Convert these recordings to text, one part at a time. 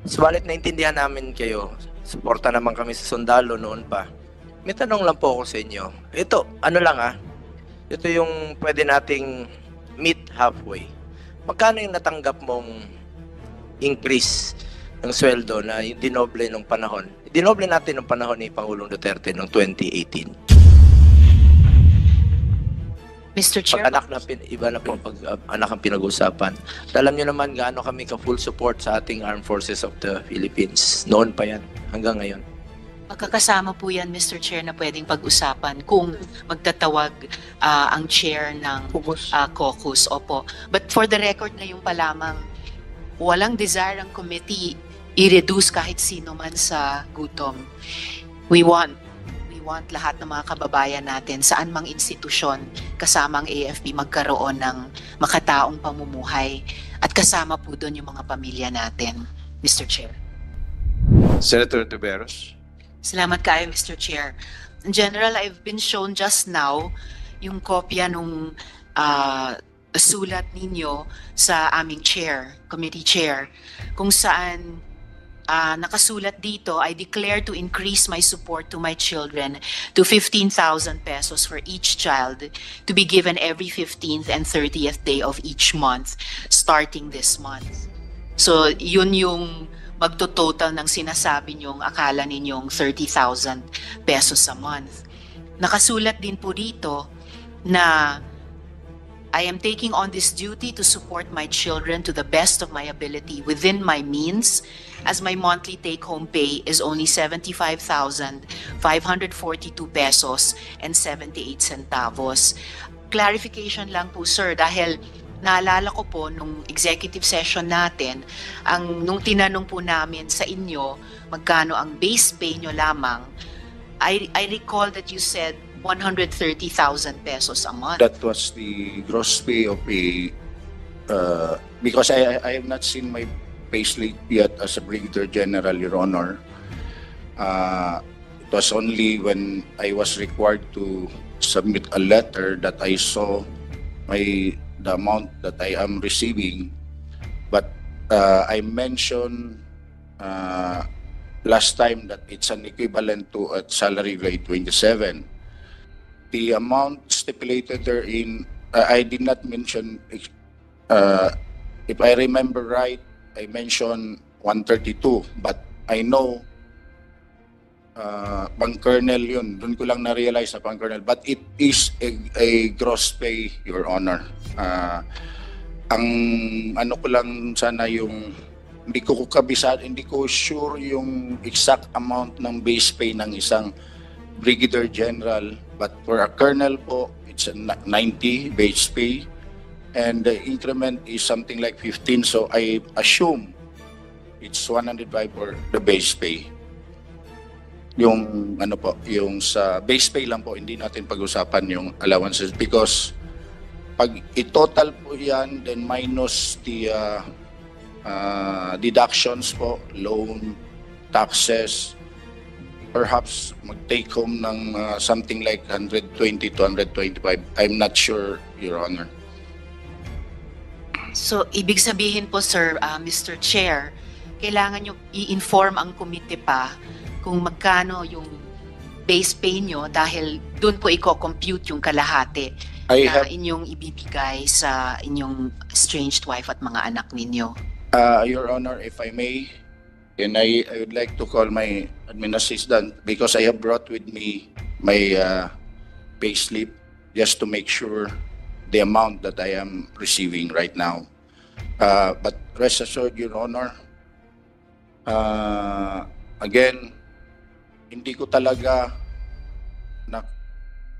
Subalit naintindihan namin kayo. Suporta naman kami sa sundalo noon pa. May tanong lang po ako sa inyo. Ito, ano lang ito yung pwede nating meet halfway. Magkano yung natanggap mong increase ng sweldo na yung dinoble nung panahon? Dinoble natin nung panahon ni Pangulong Duterte noong 2018. Mr. Chair, Pag anak na iba na po pag anak ang pinag-usapan. Alam niyo naman gaano kami ka full support sa ating Armed Forces of the Philippines. Noon pa yan hanggang ngayon. magkakasama po yan, Mr. Chair, na pwedeng pag-usapan kung magtatawag ang chair ng caucus. Opo. But for the record ngayon pa lamang, walang desire ang committee i-reduce kahit sino man sa gutom. We want lahat ng mga kababayan natin saan mang institusyon kasama ang AFP magkaroon ng makataong pamumuhay at kasama po doon yung mga pamilya natin, Mr. Chair. Senator Tiveros. Salamat kayo, Mr. Chair. In general, I've been shown just now yung kopya nung sulat ninyo sa aming chair, committee chair, kung saan nakasulat dito, I declare to increase my support to my children to 15,000 pesos for each child to be given every 15th and 30th day of each month starting this month. So yun yung magto-total ng sinasabi nyong akala ninyong 30,000 pesos a month. Nakasulat din po dito na I am taking on this duty to support my children to the best of my ability within my means, as my monthly take-home pay is only 75,542 pesos and 78 centavos. Clarification lang po, sir, dahil naalala ko po nung executive session natin, nung tinanong po namin sa inyo magkano ang base pay nyo lamang, I recall that you said 130,000 pesos a month. That was the gross pay of a, because I have not seen my payslip yet as a Brigadier General, Your Honor. It was only when I was required to submit a letter that I saw the amount that I am receiving. But I mentioned last time that it's an equivalent to a salary grade 27. The amount stipulated therein, I did not mention, if I remember right, I mentioned 132, but I know pang-colonel yun. Doon ko lang na-realize na pang-colonel. But it is a gross pay, Your Honor. Ang ano ko lang sana yung, hindi ko kabisado, hindi ko sure yung exact amount ng base pay ng isang Brigadier General, but for a colonel po, it's a 90 base pay, and the increment is something like 15, so I assume it's 105 for the base pay. Yung ano po, yung sa base pay lang po, hindi natin pag-usapan yung allowances because pag i-total po yan, then minus the deductions po, loan, taxes, perhaps mag-take home ng something like 120 to 125. I'm not sure, Your Honor. So, ibig sabihin po, sir, Mr. Chair, kailangan nyo i-inform ang komite pa kung magkano yung base pay nyo dahil doon po i-compute yung kalahati na inyong ibibigay sa inyong estranged wife at mga anak ninyo. Your Honor, if I may, and I would like to call my admin assistant because I have brought with me my pay slip just to make sure the amount that I am receiving right now. But rest assured, Your Honor, again, hindi ko talaga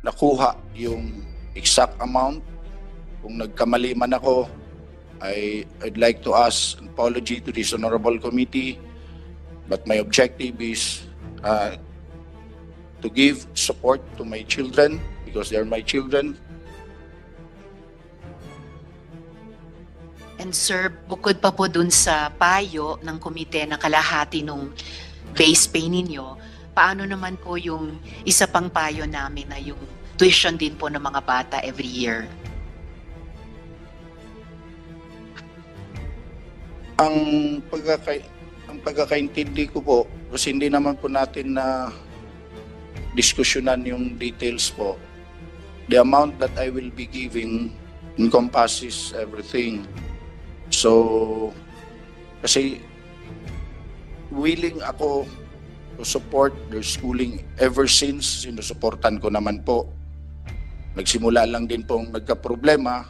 nakuha yung exact amount. Kung nagkamali man ako, I'd like to ask an apology to this honorable committee. But my objective is to give support to my children because they are my children. And sir, bukod pa po dun sa payo ng komite na kalahati nung base pay ninyo, paano naman po yung isa pang payo namin na yung tuition din po ng mga bata every year? Ang pagkakaintindi ko po, kasi hindi naman po natin na diskusyonan yung details po. The amount that I will be giving encompasses everything. So, kasi willing ako to support their schooling ever since sinusuportan ko naman po. Nagsimula lang din pong nagka-problema,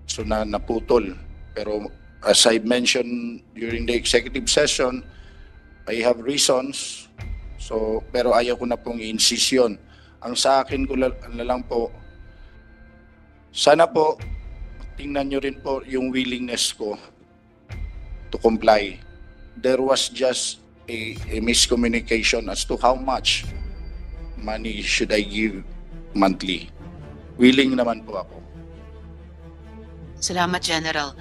so naputol. Pero as I mentioned during the executive session, I have reasons. So, pero ayaw ko na pong i-insist yun. Ang sa akin ko na lang po, sana po, tingnan nyo rin po yung willingness ko to comply. There was just a miscommunication as to how much money should I give monthly. Willing naman po ako. Salamat, General.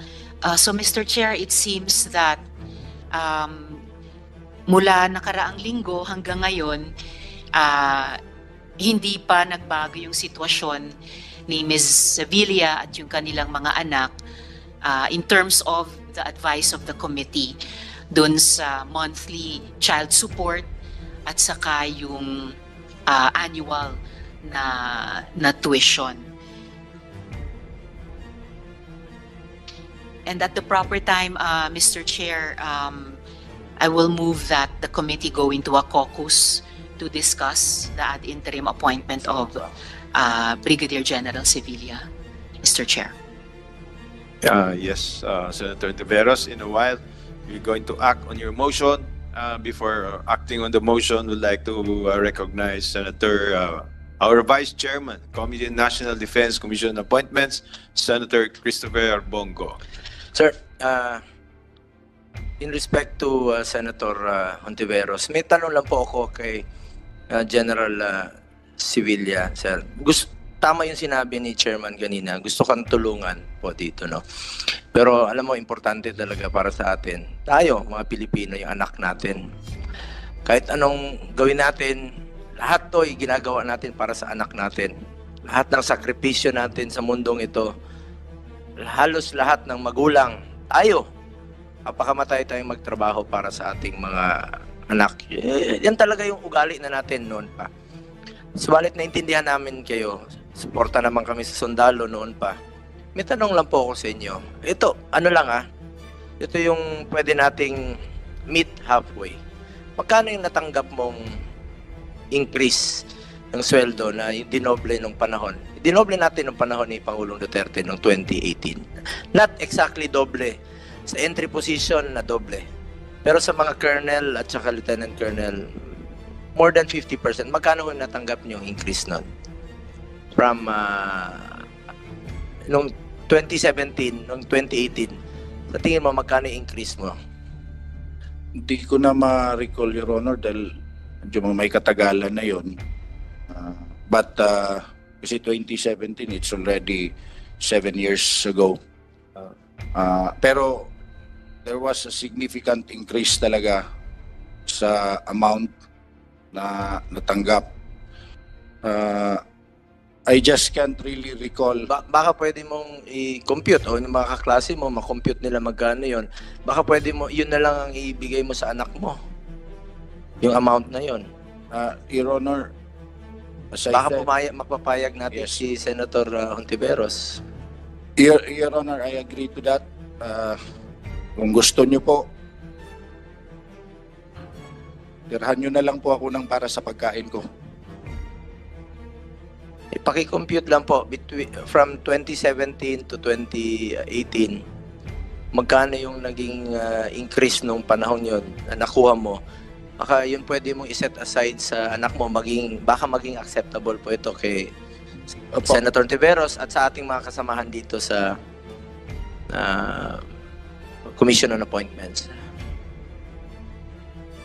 So, Mr. Chair, it seems that mula nakaraang linggo hanggang ngayon, hindi pa nagbago yung sitwasyon ni Ms. Sevilla at yung kanilang mga anak in terms of the advice of the committee dun sa monthly child support at saka yung annual na tuition. And at the proper time, Mr. Chair, I will move that the committee go into a caucus to discuss the ad interim appointment of Brigadier General Sevilla. Mr. Chair. Yes, Senator Tiveros, in a while, we're going to act on your motion. Before acting on the motion, we'd like to recognize Senator, our Vice Chairman, Committee on National Defense Commission Appointments, Senator Christopher Bongo. Sir, in respect to Senator Hontiveros, may tanong lang po ako kay General Sevilla, sir. Tama yung sinabi ni Chairman kanina, gusto kang tulungan po dito, no? Pero alam mo, importante talaga para sa atin. Tayo, mga Pilipino, yung anak natin. Kahit anong gawin natin, lahat to ay ginagawa natin para sa anak natin. Lahat ng sakripisyo natin sa mundong ito, halos lahat ng magulang, tayo, kapakamatay tayong magtrabaho para sa ating mga anak. Yan talaga yung ugali na natin noon pa. Subalit naintindihan namin kayo, suporta naman kami sa sundalo noon pa. May tanong lang po ako sa inyo. Ito, ano lang ito yung pwede nating meet halfway. Magkano yung natanggap mong increase ng sweldo na yung dinoble nung panahon? Dinoble natin nung panahon ni Pangulong Duterte noong 2018. Not exactly doble. Sa entry position na doble. Pero sa mga colonel at saka lieutenant colonel, more than 50%. Magkano yung natanggap nyo increase nun? From nung 2017, nung 2018, sa tingin mo magkano yung increase mo? Hindi ko na ma-recall, Your Honor, dahil medyo may katagalan na yun. But kasi 2017, it's already 7 years ago. Pero there was a significant increase talaga sa amount na natanggap. I just can't really recall. Baka pwede mong i-compute o yung mga kaklase mo, ma-compute nila magkano yon. Baka pwede mo, yun na lang ang ibigay mo sa anak mo. Yung amount na yon. Your Honor, baka mapapayag natin yes, si Senator Hontiveros. Your Honor, I agree to that. Kung gusto nyo po, tirahan nyo na lang po ako ng para sa pagkain ko. Ipaki-compute lang po from 2017 to 2018. Magkano yung naging increase nung panahon yon na nakuha mo? Baka yun pwede mong iset aside sa anak mo, baka maging acceptable po ito kay Senator Tiveros at sa ating mga kasamahan dito sa Commission on Appointments.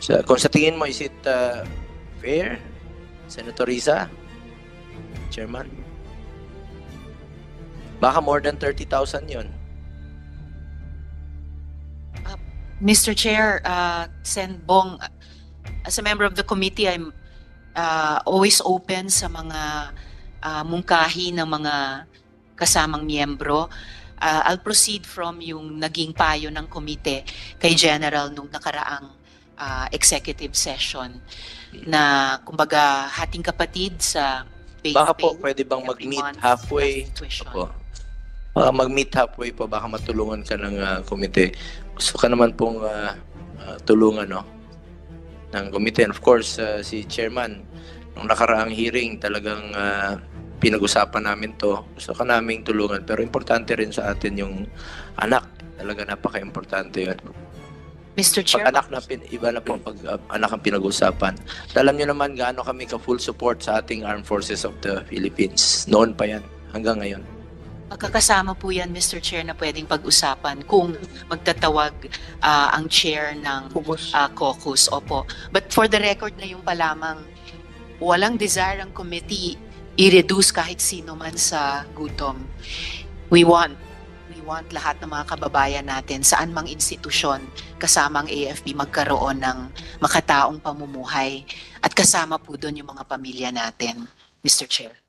So, kung sa tingin mo, is it fair, Senator Risa? Chairman? Baka more than 30,000 yun. Mr. Chair, Sen Bong, as a member of the committee, I'm always open sa mga mungkahi ng mga kasamang miyembro. I'll proceed from yung naging payo ng komite kay General nung nakaraang executive session na kumbaga hating kapatid sa base Baka po pay pwede bang every mag-meet month halfway? plus tuition. Opo. Baka mag-meet halfway po, baka matulungan ka ng komite. Gusto ka naman pong tulungan, no? Ng komite. And of course, si chairman, nung nakaraang hearing, talagang pinag-usapan namin to. Gusto ka naming tulungan. Pero importante rin sa atin yung anak. Talaga napaka-importante yun. Mr. Pag Chair, anak na, iba na po pag anak ang pinag-usapan. Alam nyo naman gaano kami ka-full support sa ating Armed Forces of the Philippines. Noon pa yan, hanggang ngayon. magkakasama po yan, Mr. Chair, na pwedeng pag-usapan kung magtatawag ang chair ng caucus. Opo. But for the record na yung pa lamang, walang desire ang committee i-reduce kahit sino man sa gutom. We want lahat ng mga kababayan natin saan mang institusyon kasama ang AFP magkaroon ng makataong pamumuhay at kasama po doon yung mga pamilya natin, Mr. Chair.